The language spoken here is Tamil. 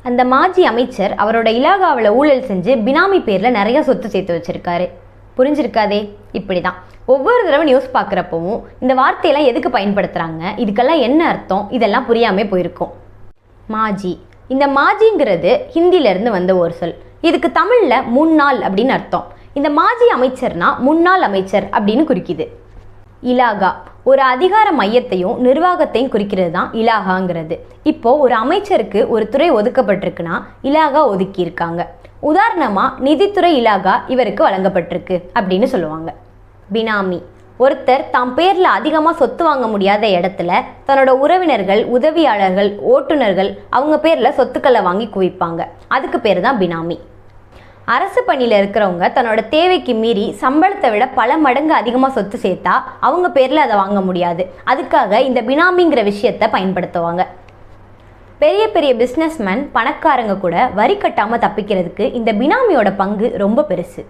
அந்த மாஜி அமைச்சர் அவரோட இலாகாவில் ஊழல் செஞ்சு பினாமி பேரில் நிறைய சொத்து சேர்த்து வச்சிருக்காரு. புரிஞ்சிருக்காதே? இப்படி தான் ஒவ்வொரு தடவை நியூஸ் பார்க்குறப்பவும் இந்த வார்த்தையெல்லாம் எதுக்கு பயன்படுத்துகிறாங்க, இதுக்கெல்லாம் என்ன அர்த்தம், இதெல்லாம் புரியாமல் போயிருக்கும். மாஜி, இந்த மாஜிங்கிறது ஹிந்தியிலேருந்து வந்த ஒரு சொல். இதுக்கு தமிழில் முன்னாள் அப்படின்னு அர்த்தம். இந்த மாஜி அமைச்சர்னா முன்னாள் அமைச்சர் அப்படின்னு குறிக்குது. இலாகா ஒரு அதிகார மையத்தையும் நிர்வாகத்தையும் குறிக்கிறது தான் இலாகாங்கிறது. இப்போது ஒரு அமைச்சருக்கு ஒரு துறை ஒதுக்கப்பட்டிருக்குன்னா இலாகா ஒதுக்கியிருக்காங்க. உதாரணமாக நிதித்துறை இலாகா இவருக்கு வழங்கப்பட்டிருக்கு அப்படின்னு சொல்லுவாங்க. பினாமி ஒருத்தர் தாம் பேரில் அதிகமாக சொத்து வாங்க முடியாத இடத்துல தன்னோட உறவினர்கள், உதவியாளர்கள், ஓட்டுநர்கள் அவங்க பேரில் சொத்துக்களை வாங்கி குவிப்பாங்க. அதுக்கு பேர் தான் பினாமி. அரசு பணியில் இருக்கிறவங்க தன்னோட தேவைக்கு மீறி சம்பளத்தை விட பல மடங்கு அதிகமாக சொத்து சேர்த்தா அவங்க பேரில் அதை வாங்க முடியாது. அதுக்காக இந்த பினாமிங்கிற விஷயத்தை பயன்படுத்துவாங்க. பெரிய பெரிய பிஸ்னஸ்மேன், பணக்காரங்க கூட வரி கட்டாமல் தப்பிக்கிறதுக்கு இந்த பினாமியோட பங்கு ரொம்ப பெருசு.